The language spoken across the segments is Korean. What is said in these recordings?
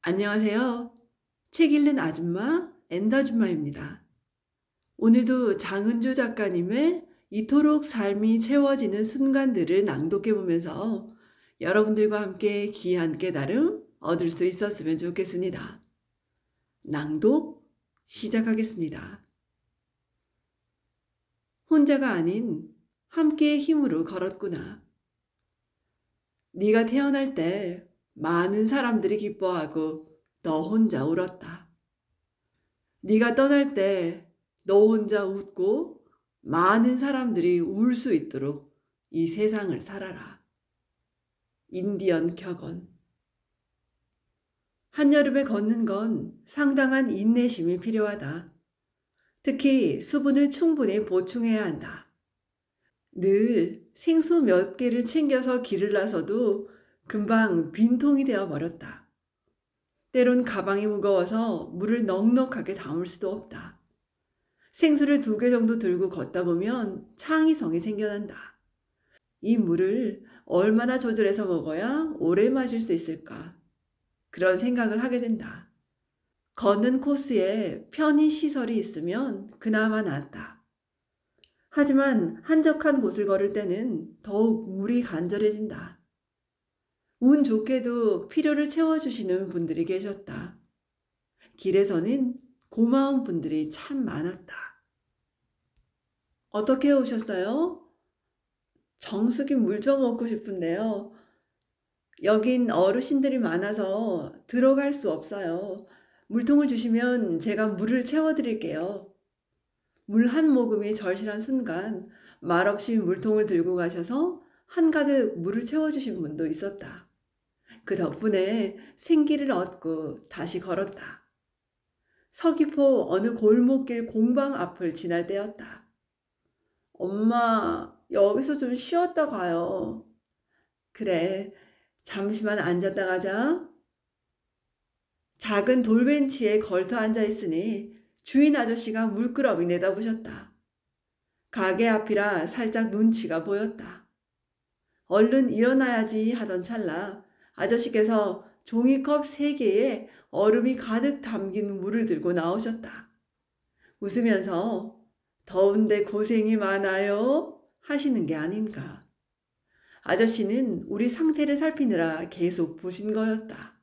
안녕하세요. 책 읽는 아줌마 엔다줌마입니다. 오늘도 장은주 작가님의 이토록 삶이 채워지는 순간들을 낭독해 보면서 여러분들과 함께 귀한 깨달음 얻을 수 있었으면 좋겠습니다. 낭독 시작하겠습니다. 혼자가 아닌 함께의 힘으로 걸었구나. 네가 태어날 때 많은 사람들이 기뻐하고 너 혼자 울었다. 네가 떠날 때 너 혼자 웃고 많은 사람들이 울 수 있도록 이 세상을 살아라. 인디언 격언. 한여름에 걷는 건 상당한 인내심이 필요하다. 특히 수분을 충분히 보충해야 한다. 늘 생수 몇 개를 챙겨서 길을 나서도 금방 빈통이 되어 버렸다. 때론 가방이 무거워서 물을 넉넉하게 담을 수도 없다. 생수를 2개 정도 들고 걷다 보면 창의성이 생겨난다. 이 물을 얼마나 조절해서 먹어야 오래 마실 수 있을까? 그런 생각을 하게 된다. 걷는 코스에 편의 시설이 있으면 그나마 낫다. 하지만 한적한 곳을 걸을 때는 더욱 물이 간절해진다. 운 좋게도 필요를 채워주시는 분들이 계셨다. 길에서는 고마운 분들이 참 많았다. 어떻게 오셨어요? 정수기 물 좀 먹고 싶은데요. 여긴 어르신들이 많아서 들어갈 수 없어요. 물통을 주시면 제가 물을 채워드릴게요. 물 한 모금이 절실한 순간 말없이 물통을 들고 가셔서 한가득 물을 채워주신 분도 있었다. 그 덕분에 생기를 얻고 다시 걸었다. 서귀포 어느 골목길 공방 앞을 지날 때였다. 엄마, 여기서 좀 쉬었다 가요. 그래, 잠시만 앉았다 가자. 작은 돌벤치에 걸터 앉아 있으니 주인 아저씨가 물끄러미 내다보셨다. 가게 앞이라 살짝 눈치가 보였다. 얼른 일어나야지 하던 찰나 아저씨께서 종이컵 3개에 얼음이 가득 담긴 물을 들고 나오셨다. 웃으면서 더운데 고생이 많아요 하시는 게 아닌가. 아저씨는 우리 상태를 살피느라 계속 보신 거였다.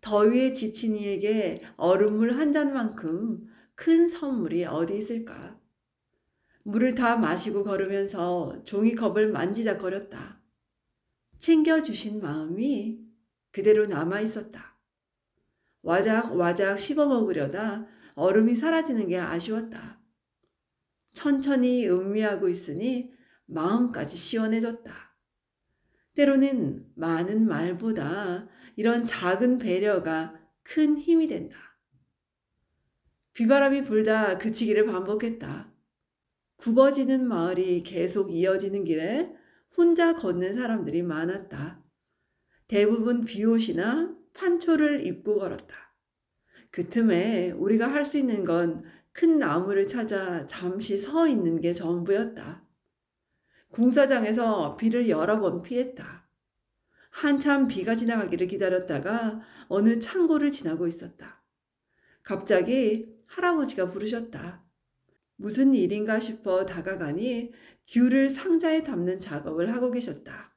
더위에 지친 이에게 얼음물 한 잔만큼 큰 선물이 어디 있을까. 물을 다 마시고 걸으면서 종이컵을 만지작거렸다. 챙겨주신 마음이 그대로 남아있었다. 와작와작 씹어먹으려다 얼음이 사라지는 게 아쉬웠다. 천천히 음미하고 있으니 마음까지 시원해졌다. 때로는 많은 말보다 이런 작은 배려가 큰 힘이 된다. 비바람이 불다 그치기를 반복했다. 굽어지는 마을이 계속 이어지는 길에 혼자 걷는 사람들이 많았다. 대부분 비옷이나 판초를 입고 걸었다. 그 틈에 우리가 할 수 있는 건 큰 나무를 찾아 잠시 서 있는 게 전부였다. 공사장에서 비를 여러 번 피했다. 한참 비가 지나가기를 기다렸다가 어느 창고를 지나고 있었다. 갑자기 할아버지가 부르셨다. 무슨 일인가 싶어 다가가니 귤을 상자에 담는 작업을 하고 계셨다.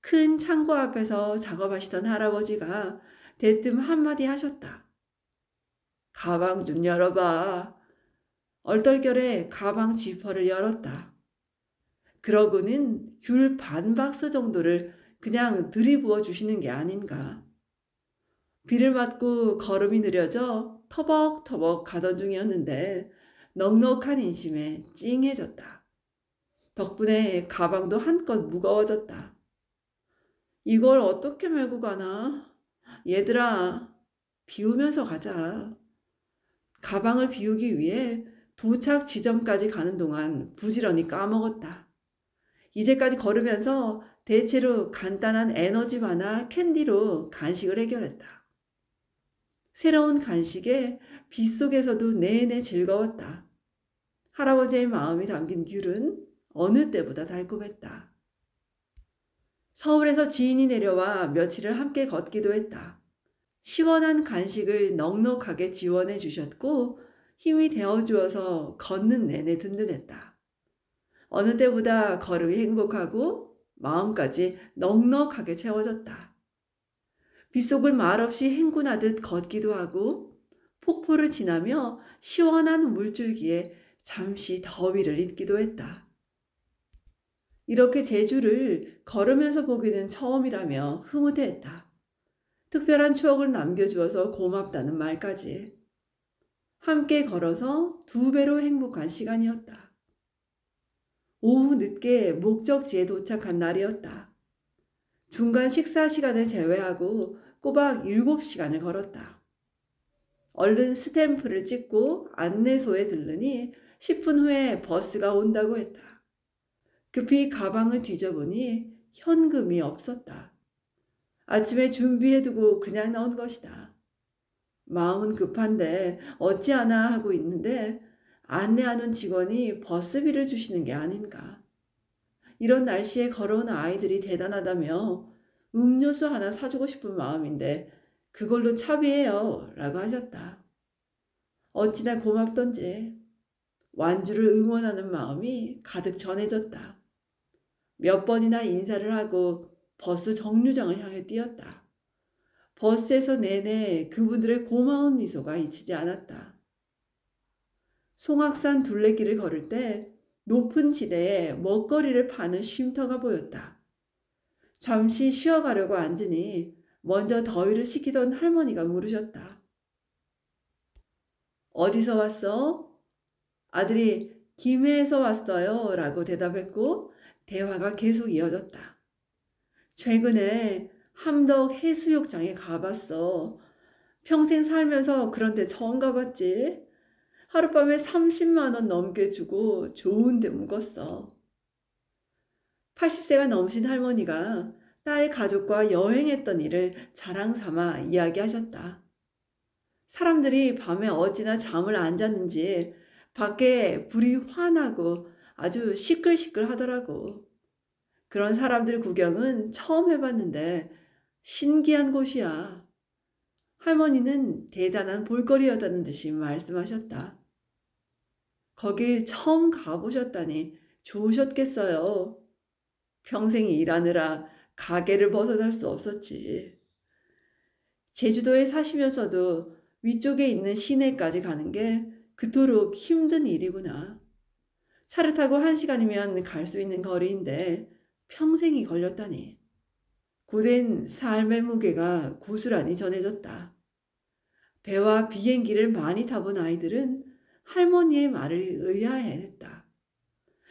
큰 창고 앞에서 작업하시던 할아버지가 대뜸 한마디 하셨다. 가방 좀 열어봐. 얼떨결에 가방 지퍼를 열었다. 그러고는 귤 반 박스 정도를 그냥 들이부어 주시는 게 아닌가. 비를 맞고 걸음이 느려져 터벅터벅 가던 중이었는데 넉넉한 인심에 찡해졌다. 덕분에 가방도 한껏 무거워졌다. 이걸 어떻게 메고 가나? 얘들아, 비우면서 가자. 가방을 비우기 위해 도착 지점까지 가는 동안 부지런히 까먹었다. 이제까지 걸으면서 대체로 간단한 에너지바나 캔디로 간식을 해결했다. 새로운 간식에 빗속에서도 내내 즐거웠다. 할아버지의 마음이 담긴 귤은 어느 때보다 달콤했다. 서울에서 지인이 내려와 며칠을 함께 걷기도 했다. 시원한 간식을 넉넉하게 지원해 주셨고 힘이 되어 주어서 걷는 내내 든든했다. 어느 때보다 걸음이 행복하고 마음까지 넉넉하게 채워졌다. 빗속을 말없이 행군하듯 걷기도 하고 폭포를 지나며 시원한 물줄기에 잠시 더위를 잊기도 했다. 이렇게 제주를 걸으면서 보기는 처음이라며 흐뭇해했다. 특별한 추억을 남겨주어서 고맙다는 말까지. 함께 걸어서 2배로 행복한 시간이었다. 오후 늦게 목적지에 도착한 날이었다. 중간 식사 시간을 제외하고 꼬박 7시간을 걸었다. 얼른 스탬프를 찍고 안내소에 들르니 10분 후에 버스가 온다고 했다. 급히 가방을 뒤져보니 현금이 없었다. 아침에 준비해두고 그냥 나온 것이다. 마음은 급한데 어찌하나 하고 있는데 안내하는 직원이 버스비를 주시는 게 아닌가. 이런 날씨에 걸어온 아이들이 대단하다며 음료수 하나 사주고 싶은 마음인데 그걸로 차비해요 라고 하셨다. 어찌나 고맙던지 완주를 응원하는 마음이 가득 전해졌다. 몇 번이나 인사를 하고 버스 정류장을 향해 뛰었다. 버스에서 내내 그분들의 고마운 미소가 잊히지 않았다. 송악산 둘레길을 걸을 때 높은 지대에 먹거리를 파는 쉼터가 보였다. 잠시 쉬어가려고 앉으니 먼저 더위를 식히던 할머니가 물으셨다. 어디서 왔어? 아들이 김해에서 왔어요 라고 대답했고 대화가 계속 이어졌다. 최근에 함덕 해수욕장에 가봤어. 평생 살면서 그런데 처음 가봤지. 하룻밤에 30만 원 넘게 주고 좋은 데 묵었어. 80세가 넘으신 할머니가 딸 가족과 여행했던 일을 자랑 삼아 이야기하셨다. 사람들이 밤에 어찌나 잠을 안 잤는지 밖에 불이 환하고 아주 시끌시끌 하더라고. 그런 사람들 구경은 처음 해봤는데 신기한 곳이야. 할머니는 대단한 볼거리였다는 듯이 말씀하셨다. 거길 처음 가보셨다니 좋으셨겠어요. 평생 일하느라 가게를 벗어날 수 없었지. 제주도에 사시면서도 위쪽에 있는 시내까지 가는 게 그토록 힘든 일이구나. 차를 타고 1시간이면 갈 수 있는 거리인데 평생이 걸렸다니. 고된 삶의 무게가 고스란히 전해졌다. 배와 비행기를 많이 타본 아이들은 할머니의 말을 의아해했다.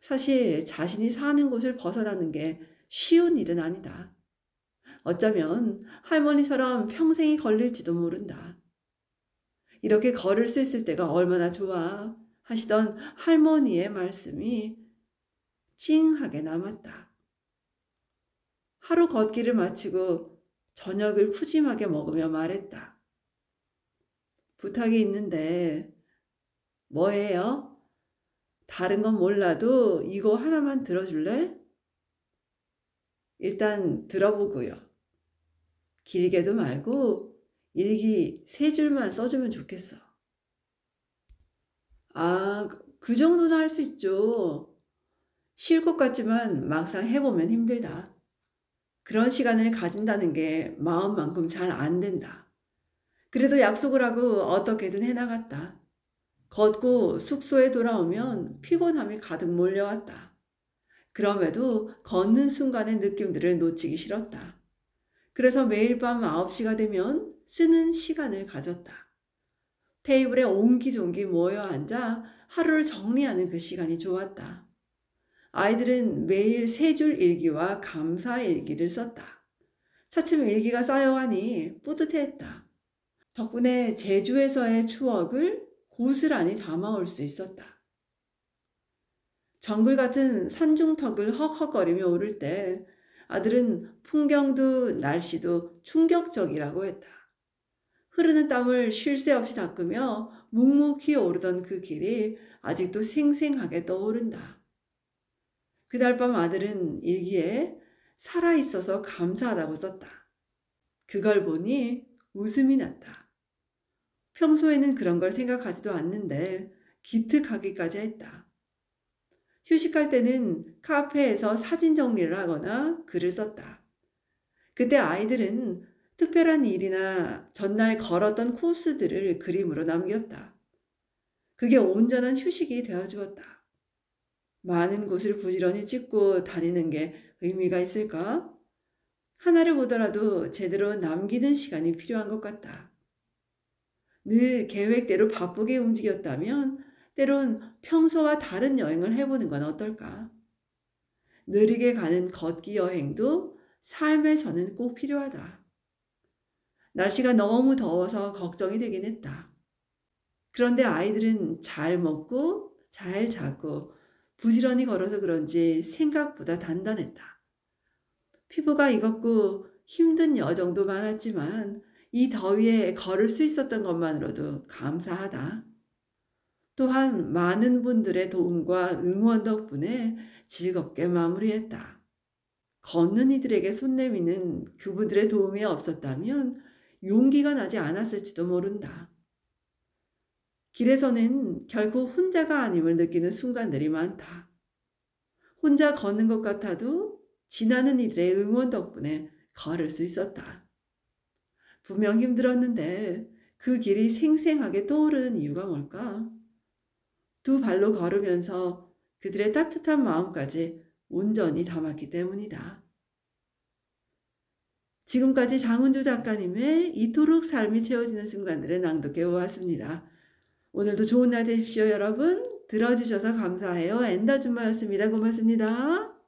사실 자신이 사는 곳을 벗어나는 게 쉬운 일은 아니다. 어쩌면 할머니처럼 평생이 걸릴지도 모른다. 이렇게 걸을 수 있을 때가 얼마나 좋아 하시던 할머니의 말씀이 찡하게 남았다. 하루 걷기를 마치고 저녁을 푸짐하게 먹으며 말했다. 부탁이 있는데 뭐예요? 다른 건 몰라도 이거 하나만 들어줄래? 일단 들어보고요. 길게도 말고 일기 3줄만 써주면 좋겠어. 아, 그 정도는 할 수 있죠. 쉴 것 같지만 막상 해보면 힘들다. 그런 시간을 가진다는 게 마음만큼 잘 안 된다. 그래도 약속을 하고 어떻게든 해나갔다. 걷고 숙소에 돌아오면 피곤함이 가득 몰려왔다. 그럼에도 걷는 순간의 느낌들을 놓치기 싫었다. 그래서 매일 밤 9시가 되면 쓰는 시간을 가졌다. 테이블에 옹기종기 모여 앉아 하루를 정리하는 그 시간이 좋았다. 아이들은 매일 3줄 일기와 감사 일기를 썼다. 차츰 일기가 쌓여가니 뿌듯해했다. 덕분에 제주에서의 추억을 고스란히 담아올 수 있었다. 정글 같은 산중턱을 헉헉거리며 오를 때 아들은 풍경도 날씨도 충격적이라고 했다. 흐르는 땀을 쉴 새 없이 닦으며 묵묵히 오르던 그 길이 아직도 생생하게 떠오른다. 그날 밤 아들은 일기에 살아있어서 감사하다고 썼다. 그걸 보니 웃음이 났다. 평소에는 그런 걸 생각하지도 않는데 기특하기까지 했다. 휴식할 때는 카페에서 사진 정리를 하거나 글을 썼다. 그때 아이들은 특별한 일이나 전날 걸었던 코스들을 그림으로 남겼다. 그게 온전한 휴식이 되어 주었다. 많은 곳을 부지런히 찍고 다니는 게 의미가 있을까? 하나를 보더라도 제대로 남기는 시간이 필요한 것 같다. 늘 계획대로 바쁘게 움직였다면 때론 평소와 다른 여행을 해보는 건 어떨까? 느리게 가는 걷기 여행도 삶에서는 꼭 필요하다. 날씨가 너무 더워서 걱정이 되긴 했다. 그런데 아이들은 잘 먹고 잘 자고 부지런히 걸어서 그런지 생각보다 단단했다. 피부가 익었고 힘든 여정도 많았지만 이 더위에 걸을 수 있었던 것만으로도 감사하다. 또한 많은 분들의 도움과 응원 덕분에 즐겁게 마무리했다. 걷는 이들에게 손 내미는 그분들의 도움이 없었다면 용기가 나지 않았을지도 모른다. 길에서는 결코 혼자가 아님을 느끼는 순간들이 많다. 혼자 걷는 것 같아도 지나는 이들의 응원 덕분에 걸을 수 있었다. 분명 힘들었는데 그 길이 생생하게 떠오르는 이유가 뭘까? 두 발로 걸으면서 그들의 따뜻한 마음까지 온전히 담았기 때문이다. 지금까지 장은주 작가님의 이토록 삶이 채워지는 순간들을 낭독해 보았습니다. 오늘도 좋은 날 되십시오, 여러분. 들어주셔서 감사해요. 엔다준마였습니다. 고맙습니다.